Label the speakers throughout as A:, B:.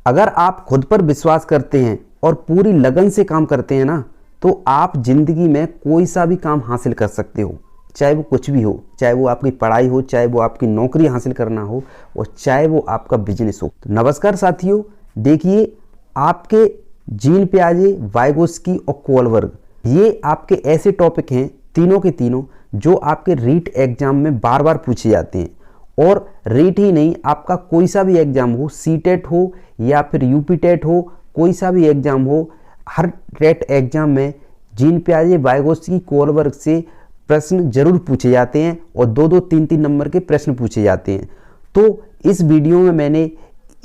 A: अगर आप खुद पर विश्वास करते हैं और पूरी लगन से काम करते हैं ना, तो आप जिंदगी में कोई सा भी काम हासिल कर सकते हो, चाहे वो कुछ भी हो, चाहे वो आपकी पढ़ाई हो, चाहे वो आपकी नौकरी हासिल करना हो, और चाहे वो आपका बिजनेस हो। तो नमस्कार साथियों, देखिए आपके जीन पियाजे, वाइगोत्स्की और कोलबर्ग, ये आपके ऐसे टॉपिक हैं तीनों के तीनों जो आपके रीट एग्जाम में बार बार पूछे जाते हैं। और रीट ही नहीं, आपका कोई सा भी एग्जाम हो, सीटेट हो या फिर यूपी टेट हो, कोई सा भी एग्जाम हो, हर टेट एग्जाम में जीन पियाजे, वाइगोत्स्की, कोलबर्ग से प्रश्न जरूर पूछे जाते हैं और 2-2, 3-3 नंबर के प्रश्न पूछे जाते हैं। तो इस वीडियो में मैंने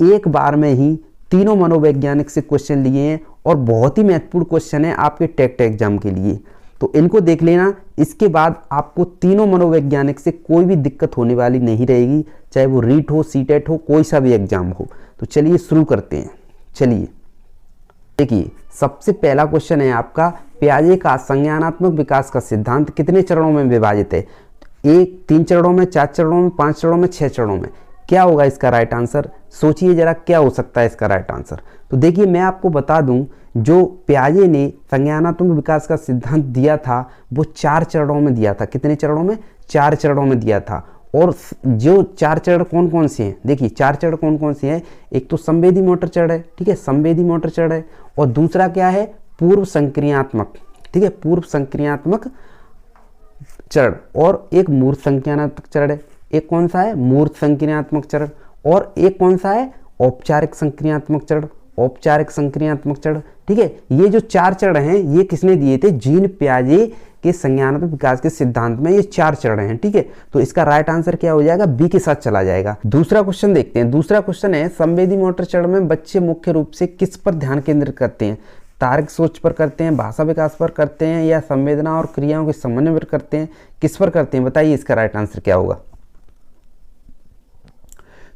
A: एक बार में ही तीनों मनोवैज्ञानिक से क्वेश्चन लिए हैं और बहुत ही महत्वपूर्ण क्वेश्चन है आपके टेट एग्जाम के लिए, तो इनको देख लेना। इसके बाद आपको तीनों मनोवैज्ञानिक से कोई भी दिक्कत होने वाली नहीं रहेगी, चाहे वो रीट हो, सीटेट हो, कोई सा भी एग्जाम हो। तो चलिए शुरू करते हैं। चलिए देखिए, सबसे पहला क्वेश्चन है आपका, पियाजे का संज्ञानात्मक विकास का सिद्धांत कितने चरणों में विभाजित है? 1, 3 चरणों में, 4 चरणों में, 5 चरणों में, 6 चरणों में? क्या होगा इसका राइट आंसर? सोचिए जरा, क्या हो सकता है इसका राइट आंसर? तो देखिए, मैं आपको बता दूं, जो पियाजे ने संज्ञानात्मक विकास का सिद्धांत दिया था वो 4 चरणों में दिया था। कितने चरणों में? 4 चरणों में दिया था। और जो 4 चरण कौन कौन से हैं? देखिए 4 चरण कौन कौन से हैं। एक तो संवेदी मोटर चरण है, ठीक है, संवेदी मोटर चरण है। और दूसरा क्या है? पूर्व संक्रियात्मक, ठीक है, पूर्व संक्रियात्मक चरण। और एक मूर्त संक्रियात्मक चरण है। एक कौन सा है? मूर्त संक्रियात्मक चरण। और एक कौन सा है? औपचारिक संक्रियात्मक चरण, औपचारिक संक्रियात्मक चरण, ठीक है। ये जो 4 चरण हैं ये किसने दिए थे? जीन पियाजे के संज्ञानात्मक विकास के सिद्धांत में ये 4 चरण हैं, ठीक है। तो इसका राइट आंसर क्या हो जाएगा? बी के साथ चला जाएगा। दूसरा क्वेश्चन देखते हैं। दूसरा क्वेश्चन है, संवेदी मोटर चरण में बच्चे मुख्य रूप से किस पर ध्यान केंद्रित करते हैं? तार्किक सोच पर करते हैं, भाषा विकास पर करते हैं, या संवेदना और क्रियाओं के समन्वय पर करते हैं? किस पर करते हैं? बताइए इसका राइट आंसर क्या होगा?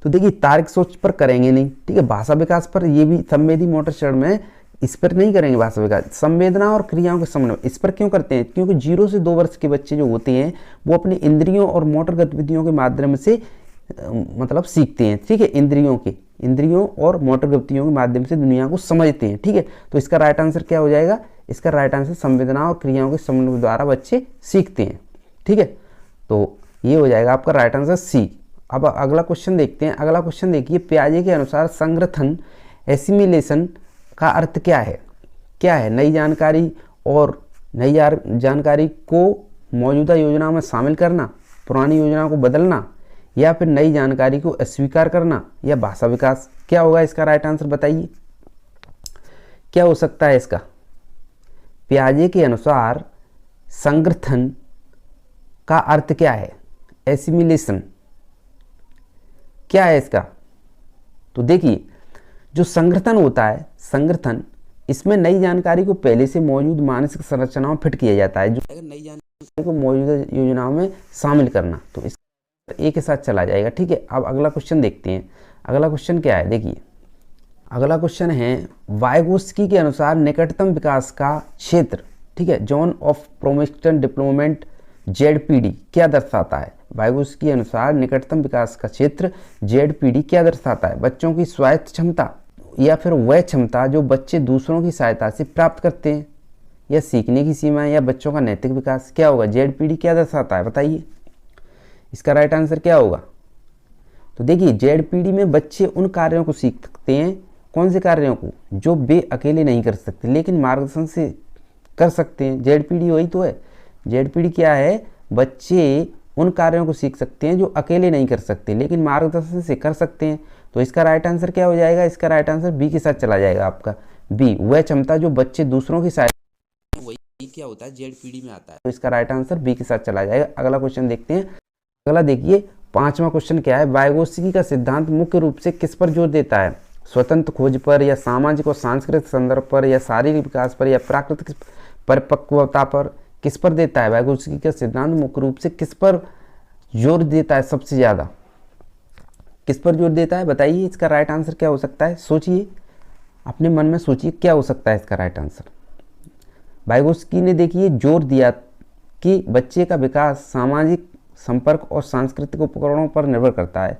A: तो देखिए, तार्किक सोच पर करेंगे नहीं, ठीक है। भाषा विकास पर, ये भी संवेदी मोटर चरण में इस पर नहीं करेंगे भाषा विकास। संवेदना और क्रियाओं के समन्वय इस पर क्यों करते हैं? क्योंकि 0 से 2 वर्ष के बच्चे जो होते हैं वो अपनी इंद्रियों और मोटर गतिविधियों के माध्यम से मतलब सीखते हैं, ठीक है। इंद्रियों और मोटर गतिविधियों के माध्यम से दुनिया को समझते हैं, ठीक है। तो इसका राइट आंसर क्या हो जाएगा? इसका राइट आंसर संवेदना और क्रियाओं के समन्वय द्वारा बच्चे सीखते हैं, ठीक है। तो ये हो जाएगा आपका राइट आंसर सी। अब अगला क्वेश्चन देखते हैं। अगला क्वेश्चन देखिए, पियाजे के अनुसार संग्रथन, एसिमिलेशन का अर्थ क्या है? क्या है? नई जानकारी और नई जानकारी को मौजूदा योजना में शामिल करना, पुरानी योजना को बदलना, या फिर नई जानकारी को अस्वीकार करना, या भाषा विकास? क्या होगा इसका राइट आंसर? बताइए क्या हो सकता है इसका? पियाजे के अनुसार संग्रथन का अर्थ क्या है? एसिमिलेशन क्या है इसका? तो देखिए, जो संग्रथन होता है, संग्रथन, इसमें नई जानकारी को पहले से मौजूद मानसिक संरचनाओं में फिट किया जाता है, जो नई जानकारी को मौजूदा योजनाओं में शामिल करना। तो इस ए के साथ चला जाएगा, ठीक है। अब अगला क्वेश्चन देखते हैं। अगला क्वेश्चन क्या है? देखिए, अगला क्वेश्चन है, वाइगोत्स्की के अनुसार निकटतम विकास का क्षेत्र, ठीक है, जोन ऑफ प्रोमिस्टेंट डेवलपमेंट, ZPD, क्या दर्शाता है? वाइगोत्स्की के अनुसार निकटतम विकास का क्षेत्र ZPD क्या दर्शाता है? बच्चों की स्वायत्त क्षमता, या फिर वह क्षमता जो बच्चे दूसरों की सहायता से प्राप्त करते हैं, या सीखने की सीमाएं, या बच्चों का नैतिक विकास? क्या होगा? ZPD क्या दर्शाता है? बताइए इसका राइट आंसर क्या होगा? तो देखिए, ZPD में बच्चे उन कार्यों को सीख सकते हैं। कौन से कार्यों को? जो वे अकेले नहीं कर सकते लेकिन मार्गदर्शन से कर सकते हैं। ZPD वही तो है। ZPD क्या है? बच्चे उन कार्यों को सीख सकते हैं जो अकेले नहीं कर सकते लेकिन मार्गदर्शन से कर सकते हैं। तो इसका राइट आंसर क्या हो जाएगा? इसका राइट आंसर बी के साथ चला जाएगा आपका। बी, वह क्षमता जो बच्चे दूसरों की सहायता, वही क्या होता है? ZPD में आता है। तो इसका राइट आंसर बी के साथ चला जाएगा। अगला क्वेश्चन देखते हैं। अगला देखिए, 5वां क्वेश्चन क्या है? वाइगोत्स्की का सिद्धांत मुख्य रूप से किस पर जोर देता है? स्वतंत्र खोज पर, या सामाजिक और सांस्कृतिक संदर्भ पर, या शारीरिक विकास पर, या प्राकृतिक परिपक्वता पर? किस पर देता है? वाइगोत्स्की का सिद्धांत मुख्य रूप से किस पर जोर देता है? सबसे ज्यादा किस पर जोर देता है? बताइए इसका राइट आंसर क्या हो सकता है? सोचिए, अपने मन में सोचिए क्या हो सकता है इसका राइट आंसर। वाइगोत्स्की ने देखिए जोर दिया कि बच्चे का विकास सामाजिक संपर्क और सांस्कृतिक उपकरणों पर निर्भर करता है।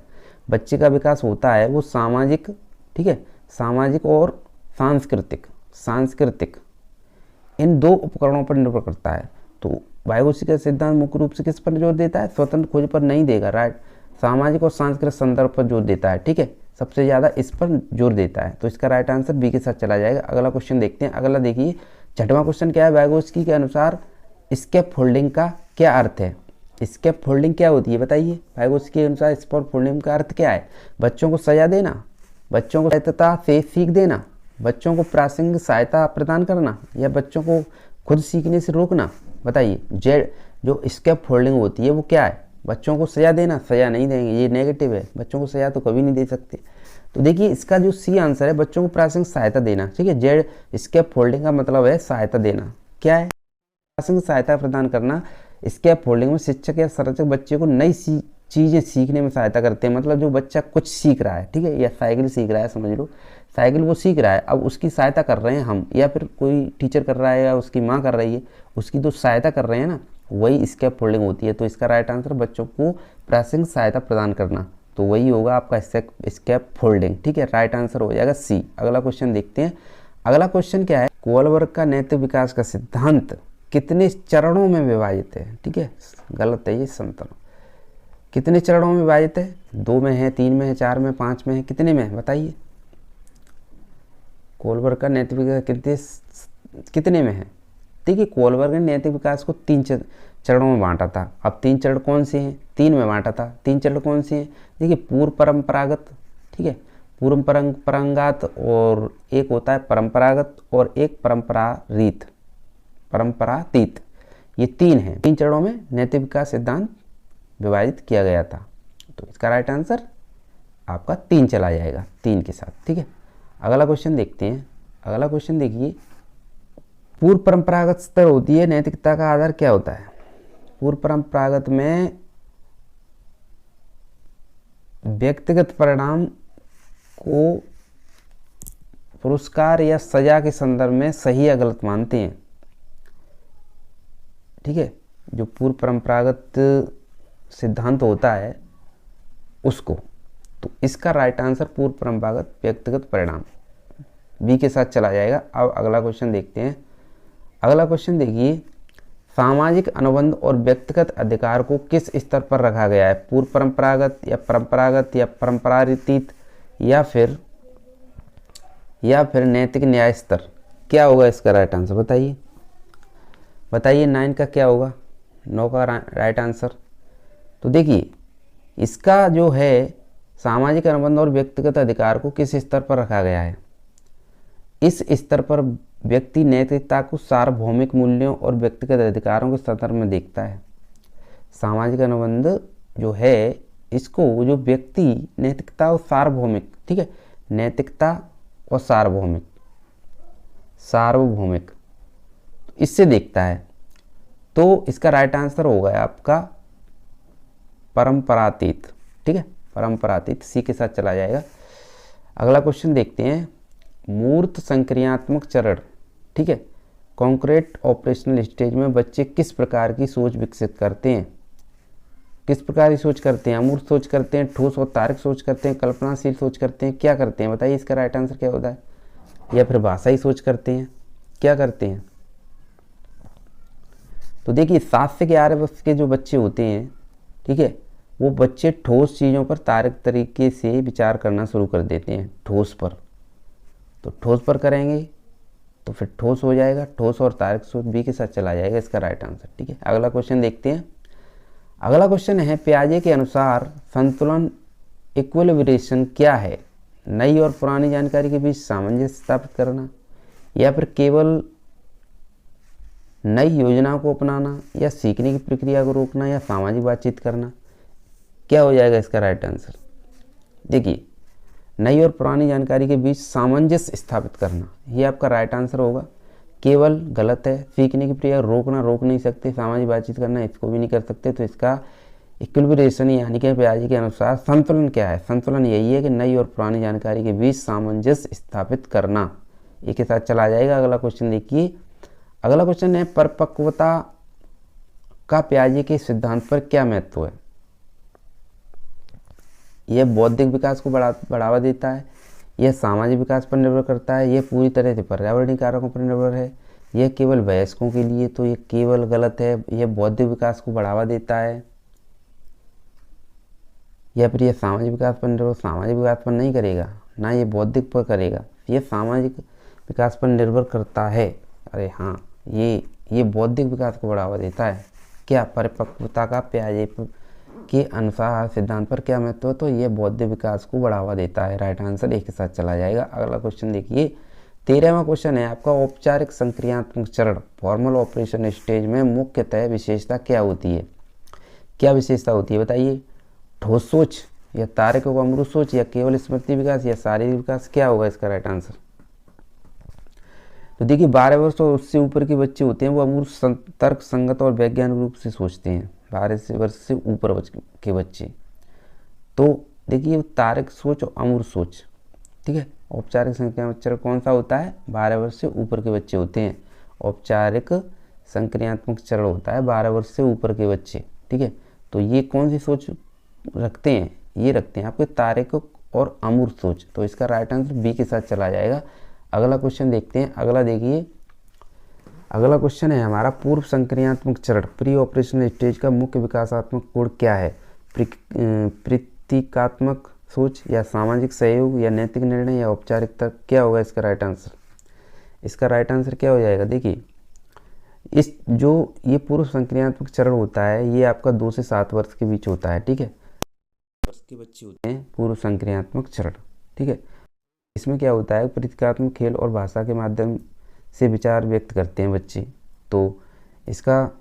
A: बच्चे का विकास होता है वो सामाजिक, ठीक है, सामाजिक और सांस्कृतिक इन दो उपकरणों पर निर्भर करता है। तो वाइगोत्स्की का सिद्धांत मुख्य रूप से किस पर जोर देता है? स्वतंत्र खोज पर नहीं देगा, राइट, सामाजिक और सांस्कृतिक संदर्भ पर जोर देता है, ठीक है, सबसे ज़्यादा इस पर जोर देता है। तो इसका राइट आंसर बी के साथ चला जाएगा। अगला क्वेश्चन देखते हैं। अगला देखिए, छठवां क्वेश्चन क्या है? वाइगोत्स्की के अनुसार स्केप फोल्डिंग का क्या अर्थ है? स्केप फोल्डिंग क्या होती है बताइए? वाइगोत्स्की के अनुसार स्केप फोल्डिंग का अर्थ क्या है? बच्चों को सजा देना, बच्चों को सहायता से सीख देना, बच्चों को प्रासंगिक सहायता प्रदान करना, या बच्चों को खुद सीखने से रोकना? बताइए। जो स्केप फोल्डिंग होती है वो क्या है? बच्चों को सजा देना, सजा नहीं देंगे, ये नेगेटिव है, बच्चों को सजा तो कभी नहीं दे सकते। तो देखिए इसका जो सी आंसर है बच्चों को प्रासंगिक सहायता देना, ठीक है। जेड स्केप फोल्डिंग का मतलब है सहायता देना। क्या है? प्रासंगिक सहायता प्रदान करना। स्केप फोल्डिंग में शिक्षक या संरक्षक बच्चे को नई चीज़ें सीखने में सहायता करते हैं। मतलब जो बच्चा कुछ सीख रहा है, ठीक है, या साइकिल सीख रहा है, समझ लो साइकिल वो सीख रहा है, अब उसकी सहायता कर रहे हैं हम, या फिर कोई टीचर कर रहा है या उसकी माँ कर रही है, उसकी तो सहायता कर रहे हैं ना, वही स्केप फोल्डिंग होती है। तो इसका राइट आंसर बच्चों को प्रासंगिक सहायता प्रदान करना, तो वही होगा आपका स्केप फोल्डिंग, ठीक है। राइट आंसर हो जाएगा सी। अगला क्वेश्चन देखते हैं। अगला क्वेश्चन क्या है? कोलबर्ग का नैतिक विकास का सिद्धांत कितने चरणों में विभाजित है? ठीक है, गलत है ये, संतुलन। कितने चरणों में विभाजित है? 2 में है, 3 में है, 4 में, 5 में है, कितने में है बताइए? कोलबर्ग का नैतिक विकास कितने में है? देखिए कोलबर्ग ने नैतिक विकास को 3 चरणों में बांटा था। अब 3 चरण कौन से हैं? 3 में बांटा था। 3 चरण कौन से हैं? देखिए पूर्व परंपरागत, ठीक है, पूर्व परंपरागत, और एक होता है परंपरागत, और एक परंपरातीत। ये 3 हैं। 3 चरणों में नैतिक विकास सिद्धांत विभाजित किया गया था। तो इसका राइट आंसर आपका 3 चला जाएगा, 3 के साथ, ठीक है। अगला क्वेश्चन देखते हैं। अगला क्वेश्चन देखिए, पूर्व परंपरागत स्तर होती है, नैतिकता का आधार क्या होता है? पूर्व परंपरागत में व्यक्तिगत परिणाम को पुरस्कार या सजा के संदर्भ में सही या गलत मानते हैं, ठीक है। जो पूर्व परंपरागत सिद्धांत होता है उसको, तो इसका राइट आंसर पूर्व परंपरागत व्यक्तिगत परिणाम, बी के साथ चला जाएगा। अब अगला क्वेश्चन देखते हैं। अगला क्वेश्चन देखिए, सामाजिक अनुबंध और व्यक्तिगत अधिकार को किस स्तर पर रखा गया है? पूर्व परंपरागत या परंपरातीत या फिर नैतिक न्याय स्तर? क्या होगा इसका राइट आंसर बताइए? बताइए 9 का क्या होगा? 9 का राइट आंसर। तो देखिए इसका जो है सामाजिक अनुबंध और व्यक्तिगत अधिकार को किस स्तर पर रखा गया है? इस स्तर पर व्यक्ति नैतिकता को सार्वभौमिक मूल्यों और व्यक्तिगत अधिकारों के संदर्भ में देखता है। सामाजिक अनुबंध जो है इसको, जो व्यक्ति नैतिकता और सार्वभौमिक, ठीक है, नैतिकता और सार्वभौमिक इससे देखता है। तो इसका राइट आंसर होगा आपका परंपरातीत, ठीक है, परंपरातीत, सी के साथ चला जाएगा। अगला क्वेश्चन देखते हैं। मूर्त संक्रियात्मक चरण, ठीक है, कॉन्क्रीट ऑपरेशनल स्टेज में बच्चे किस प्रकार की सोच विकसित करते हैं? किस प्रकार की सोच करते हैं? अमूर्त सोच करते हैं, ठोस और तार्किक सोच करते हैं, कल्पनाशील सोच करते हैं, क्या करते हैं बताइए? इसका राइट आंसर क्या होता है? या फिर भाषाई सोच करते हैं, क्या करते हैं? तो देखिए 7 से 11 वर्ष के जो बच्चे होते हैं, ठीक है, वो बच्चे ठोस चीज़ों पर तार्किक तरीके से विचार करना शुरू कर देते हैं, ठोस पर। तो ठोस पर करेंगे तो फिर ठोस हो जाएगा, ठोस और तार्किक सोच, बी के साथ चला जाएगा इसका राइट आंसर, ठीक है। अगला क्वेश्चन देखते हैं। अगला क्वेश्चन है, पियाजे के अनुसार संतुलन इक्विलिब्रेशन क्या है? नई और पुरानी जानकारी के बीच सामंजस्य स्थापित करना, या फिर केवल नई योजना को अपनाना, या सीखने की प्रक्रिया को रोकना, या सामाजिक बातचीत करना? क्या हो जाएगा इसका राइट आंसर? देखिए नई और पुरानी जानकारी के बीच सामंजस्य स्थापित करना, ये आपका राइट आंसर होगा। केवल गलत है। सीखने की प्रक्रिया रोक नहीं सकते, सामाजिक बातचीत करना इसको भी नहीं कर सकते। तो इसका इक्विलिब्रेशन यानी कि पियाजे के अनुसार संतुलन क्या है? संतुलन यही है कि नई और पुरानी जानकारी के बीच सामंजस्य स्थापित करना, एक के साथ चला जाएगा। अगला क्वेश्चन देखिए। अगला क्वेश्चन है, परिपक्वता का पियाजे के सिद्धांत पर क्या महत्व है? यह बौद्धिक विकास को बढ़ावा देता है, यह सामाजिक विकास पर निर्भर करता है, यह पूरी तरह से पर्यावरणीय कारकों पर निर्भर है, यह केवल वयस्कों के लिए, तो ये केवल गलत है। यह बौद्धिक विकास को बढ़ावा देता है, या फिर यह सामाजिक विकास पर निर्भर, सामाजिक विकास पर नहीं करेगा ना, ये बौद्धिक पर करेगा, ये सामाजिक विकास पर निर्भर करता है। अरे हाँ, ये बौद्धिक विकास को बढ़ावा देता है। क्या परिपक्वता का पियाजे के अनुसार सिद्धांत पर क्या महत्व है, तो ये बौद्धिक विकास को बढ़ावा देता है। राइट आंसर एक के साथ चला जाएगा। अगला क्वेश्चन देखिए, 13वां क्वेश्चन है आपका, औपचारिक संक्रियात्मक चरण फॉर्मल ऑपरेशन स्टेज में मुख्यतः विशेषता क्या होती है? क्या विशेषता होती है बताइए? ठोस सोच या तार्किक व अमूर्त सोच या केवल स्मृति विकास या शारीरिक विकास, क्या होगा इसका राइट आंसर? तो देखिए 12 वर्ष और उससे ऊपर के बच्चे होते हैं वो अमूर्त, तर्क संगत और वैज्ञानिक रूप से सोचते हैं। 12 वर्ष से ऊपर के बच्चे, तो देखिए तार्किक सोच और अमूर्त सोच, ठीक है। औपचारिक संक्रियात्मक चरण कौन सा होता है? 12 वर्ष से ऊपर के बच्चे होते हैं। औपचारिक संक्रियात्मक चरण होता है 12 वर्ष से ऊपर के बच्चे, ठीक है। तो ये कौन सी सोच रखते हैं? ये रखते हैं आपके तार्किक और अमूर्त सोच। तो इसका राइट आंसर बी के साथ चला जाएगा। अगला क्वेश्चन देखते हैं। अगला देखिए, अगला क्वेश्चन है हमारा, पूर्व संक्रियात्मक चरण प्री ऑपरेशनल स्टेज का मुख्य विकासात्मक कोण क्या है? प्रतीकात्मक सोच या सामाजिक सहयोग या नैतिक निर्णय या औपचारिक तर्क, क्या होगा इसका राइट आंसर? इसका राइट आंसर क्या हो जाएगा? देखिए ये पूर्व संक्रियात्मक चरण होता है, ये आपका 2 से 7 वर्ष के बीच होता है, ठीक है। वर्ष के बच्चे होते हैं पूर्व संक्रियात्मक चरण, ठीक है। इसमें क्या होता है? प्रतीकात्मक खेल और भाषा के माध्यम से विचार व्यक्त करते हैं बच्चे। तो इसका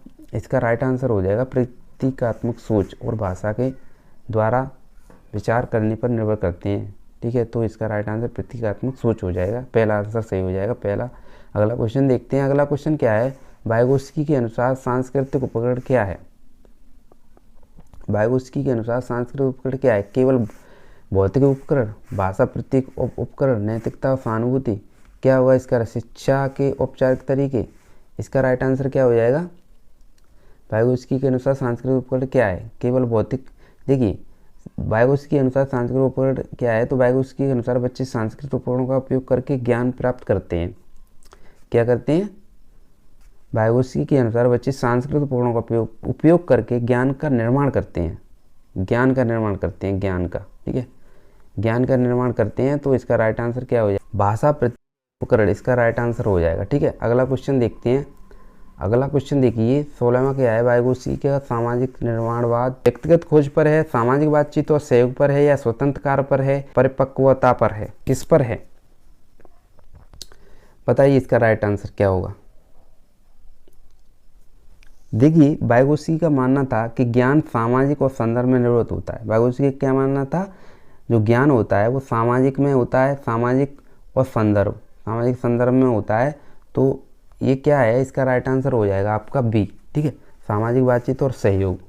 A: राइट आंसर हो जाएगा प्रतीकात्मक सोच और भाषा के द्वारा विचार करने पर निर्भर करते हैं, ठीक है। तो इसका राइट आंसर प्रतीकात्मक सोच हो जाएगा। पहला आंसर सही हो जाएगा पहला। अगला क्वेश्चन देखते हैं। अगला क्वेश्चन क्या है? वाइगोत्स्की के अनुसार सांस्कृतिक उपकरण क्या है? वाइगोत्स्की के अनुसार सांस्कृतिक उपकरण क्या है? केवल भौतिक उपकरण, भाषा प्रतीक उपकरण, नैतिकता और सहानुभूति, क्या होगा इसका? शिक्षा के औपचारिक तरीके, इसका राइट आंसर क्या हो जाएगा? वाइगोत्स्की के अनुसार सांस्कृतिक उपकरण क्या है? केवल भौतिक। देखिए वाइगोत्स्की के अनुसार सांस्कृतिक उपकरण क्या है? तो वाइगोत्स्की के अनुसार बच्चे सांस्कृतिक उपकरणों का उपयोग करके ज्ञान प्राप्त करते हैं। क्या करते हैं? वाइगोत्स्की के अनुसार बच्चे सांस्कृतिक उपकरणों का उपयोग करके ज्ञान का निर्माण करते हैं। ज्ञान का निर्माण करते हैं, ज्ञान का, ठीक है, ज्ञान का निर्माण करते हैं। तो इसका राइट आंसर क्या हो जाएगा? भाषा प्रतीक उपकरण, इसका राइट आंसर हो जाएगा, ठीक है। अगला क्वेश्चन देखते हैं। अगला क्वेश्चन देखिए 16वां क्या है? वाइगोत्स्की का सामाजिक निर्माणवाद व्यक्तिगत खोज पर है, सामाजिक बातचीत और सहयोग पर है, या स्वतंत्र कार्य पर है, परिपक्वता पर है, किस पर है? बताइए इसका राइट आंसर क्या होगा? देखिए वाइगोत्स्की का मानना था कि ज्ञान सामाजिक और संदर्भ में निर्भर होता है। वाइगोत्स्की का क्या मानना था? जो ज्ञान होता है वो सामाजिक में होता है, सामाजिक और संदर्भ, सामाजिक संदर्भ में होता है। तो ये क्या है? इसका राइट आंसर हो जाएगा आपका बी, ठीक है, सामाजिक बातचीत और सहयोग।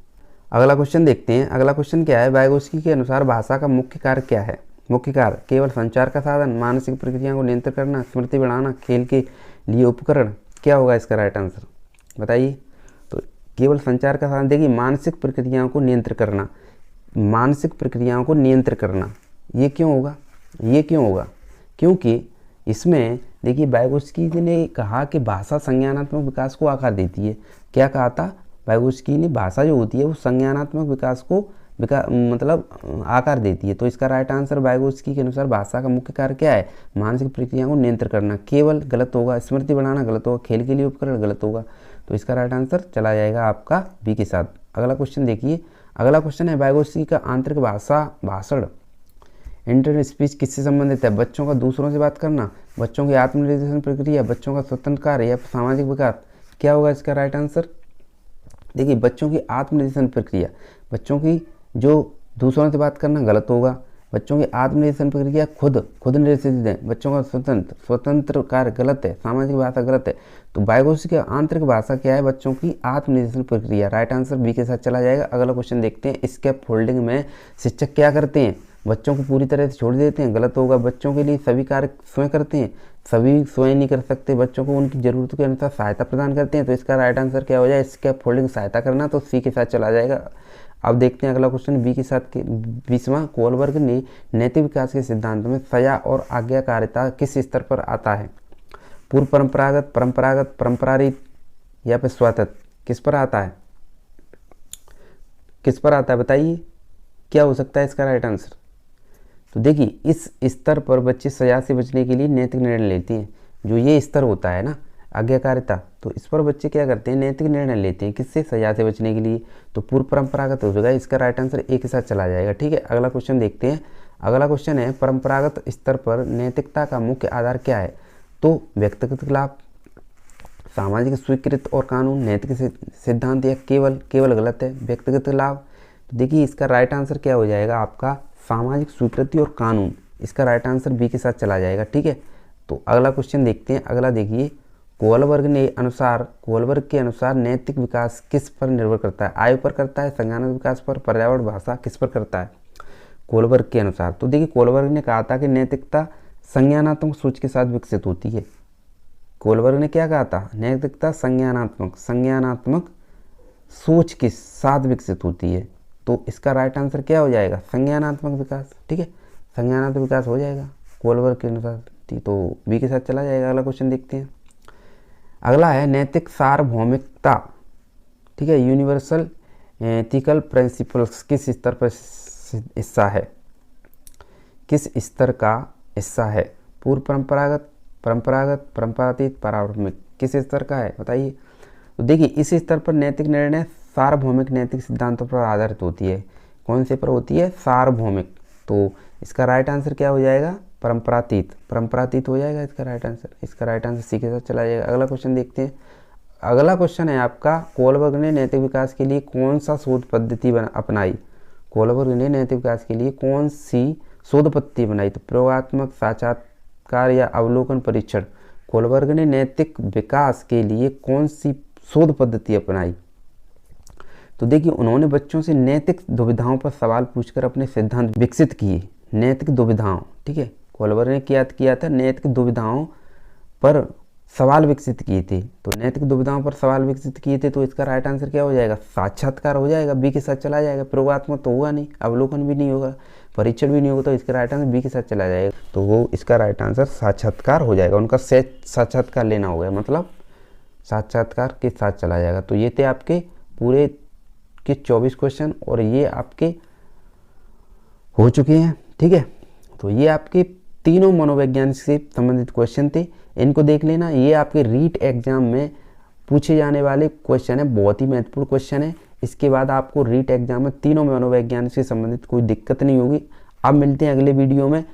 A: अगला क्वेश्चन देखते हैं। अगला क्वेश्चन क्या है? वाइगोत्स्की के अनुसार भाषा का मुख्य कार्य क्या है? मुख्य कार्य केवल संचार का साधन, मानसिक प्रक्रिया को नियंत्रित करना, स्मृति बढ़ाना, खेल के लिए उपकरण, क्या होगा इसका राइट आंसर? बताइए। तो केवल संचार का साधन, देखिए मानसिक प्रक्रियाओं को नियंत्रित करना, मानसिक प्रक्रियाओं को नियंत्रित करना, ये क्यों होगा? ये क्यों होगा? क्योंकि इसमें देखिए वाइगोत्स्की ने कहा कि भाषा संज्ञानात्मक विकास को आकार देती है। क्या कहा था वाइगोत्स्की ने? भाषा जो होती है वो संज्ञानात्मक विकास को मतलब आकार देती है। तो इसका राइट आंसर वाइगोत्स्की के अनुसार भाषा का मुख्य कार्य क्या है? मानसिक प्रक्रिया को नियंत्रित करना, केवल गलत होगा, स्मृति बढ़ाना गलत होगा, खेल के लिए उपकरण गलत होगा। तो इसका राइट आंसर चला जाएगा आपका बी के साथ। अगला क्वेश्चन देखिए। अगला क्वेश्चन है वाइगोत्स्की का आंतरिक भाषण इंटर स्पीच किससे संबंधित है? बच्चों का दूसरों से बात करना, बच्चों की आत्मनिर्देशन प्रक्रिया, बच्चों का स्वतंत्र कार्य या सामाजिक विकास, क्या होगा इसका राइट आंसर? देखिए बच्चों की आत्मनिर्देशन प्रक्रिया, बच्चों की जो दूसरों से बात करना गलत होगा, बच्चों की आत्मनिर्देशन प्रक्रिया खुद निर्देशित है, बच्चों का स्वतंत्र कार्य गलत है, सामाजिक भाषा गलत है। तो वाइगोत्स्की की आंतरिक भाषा क्या है? बच्चों की आत्मनिर्देशन प्रक्रिया। राइट आंसर बी के साथ चला जाएगा। अगला क्वेश्चन देखते हैं। स्कैप फोल्डिंग में शिक्षक क्या करते हैं? बच्चों को पूरी तरह से छोड़ देते हैं, गलत होगा। बच्चों के लिए सभी कार्य स्वयं करते हैं, सभी स्वयं नहीं कर सकते, बच्चों को उनकी ज़रूरतों के अनुसार सहायता प्रदान करते हैं। तो इसका राइट आंसर क्या हो जाए? स्कैप फोल्डिंग, सहायता करना, तो सी के साथ चला जाएगा। अब देखते हैं अगला क्वेश्चन बी के साथ के 20वां। कोलबर्ग ने नैतिक विकास के सिद्धांत में सजा और आज्ञाकारिता किस स्तर पर आता है? पूर्व परंपरागत, परंपरारीत या फिर स्वायत्त, किस पर आता है? किस पर आता है बताइए, क्या हो सकता है इसका राइट आंसर? तो देखिए इस स्तर पर बच्चे सजा से बचने के लिए नैतिक निर्णय लेते हैं। जो ये स्तर होता है ना आज्ञाकारिता, तो इस पर बच्चे क्या करते हैं? नैतिक निर्णय लेते हैं। किससे? सजा से बचने के लिए। तो पूर्व परंपरागत हो जाएगा, इसका राइट आंसर एक के साथ चला जाएगा। ठीक है, अगला क्वेश्चन देखते हैं। अगला क्वेश्चन है परंपरागत स्तर पर नैतिकता का मुख्य आधार क्या है? तो व्यक्तिगत लाभ, सामाजिक स्वीकृति और कानून, नैतिक सिद्धांत या केवल गलत है व्यक्तिगत लाभ। तो देखिए इसका राइट आंसर क्या हो जाएगा आपका? सामाजिक स्वीकृति और कानून। इसका राइट आंसर बी के साथ चला जाएगा। ठीक है, तो अगला क्वेश्चन देखते हैं। अगला देखिए कोलबर्ग के अनुसार नैतिक विकास किस पर निर्भर करता है? आयु पर करता है, संज्ञानात्मक विकास पर, पर्यावरण, भाषा, किस पर करता है कोलबर्ग के अनुसार? तो देखिए कोलबर्ग ने कहा था कि नैतिकता संज्ञानात्मक सोच के साथ विकसित होती है। कोलबर्ग ने क्या कहा था? नैतिकता संज्ञानात्मक सोच के साथ विकसित होती है। तो इसका राइट आंसर क्या हो जाएगा? संज्ञानात्मक विकास। ठीक है, संज्ञानात्मक विकास हो जाएगा कोलबर्ग के अनुसार। तो बी के साथ चला जाएगा। अगला क्वेश्चन देखते हैं। अगला है नैतिक सार्वभौमिकता। ठीक है, यूनिवर्सल एथिकल प्रिंसिपल्स किस स्तर पर हिस्सा है? किस स्तर का हिस्सा है? पूर्व परंपरागत, परंपरातीत, पारंपरिक, किस स्तर का है बताइए? तो देखिए इस स्तर पर नैतिक निर्णय सार्वभौमिक नैतिक सिद्धांतों पर आधारित होती है। कौन से पर होती है? सार्वभौमिक। तो इसका राइट आंसर क्या हो जाएगा? परंपरातीत हो जाएगा इसका राइट आंसर। इसका राइट आंसर सी के साथ चला जाएगा। अगला क्वेश्चन देखते हैं। अगला क्वेश्चन है आपका कोलबर्ग ने नैतिक विकास के लिए कौन सा शोध पद्धति अपनाई? कोलबर्ग ने नैतिक विकास के लिए कौन सी शोध पद्धति बनाई? तो प्रयोगात्मक, साक्षात्कार या अवलोकन परीक्षण। कोलबर्ग ने नैतिक विकास के लिए कौन सी शोध पद्धति अपनाई? तो देखिए उन्होंने बच्चों से नैतिक दुविधाओं पर सवाल पूछकर अपने सिद्धांत विकसित किए। नैतिक दुविधाओं, ठीक है, कोलबर्ग ने किया था नैतिक दुविधाओं पर सवाल विकसित किए थे। तो नैतिक दुविधाओं पर सवाल विकसित किए थे, तो इसका राइट आंसर क्या हो जाएगा? साक्षात्कार हो जाएगा, बी के साथ चला जाएगा। प्रयोगात्मक तो हुआ नहीं, अवलोकन भी नहीं होगा, परीक्षण भी नहीं होगा, तो इसका राइट आंसर बी के साथ चला जाएगा। तो वो इसका राइट आंसर साक्षात्कार हो जाएगा। उनका साक्षात्कार लेना होगा, मतलब साक्षात्कार के साथ चला जाएगा। तो ये थे आपके पूरे के 24 क्वेश्चन और ये आपके हो चुके हैं। ठीक है, तो ये आपके तीनों मनोविज्ञान से संबंधित क्वेश्चन थे, इनको देख लेना। ये आपके रीट एग्जाम में पूछे जाने वाले क्वेश्चन है, बहुत ही महत्वपूर्ण क्वेश्चन है। इसके बाद आपको रीट एग्जाम में तीनों मनोविज्ञान से संबंधित कोई दिक्कत नहीं होगी। अब मिलते हैं अगले वीडियो में।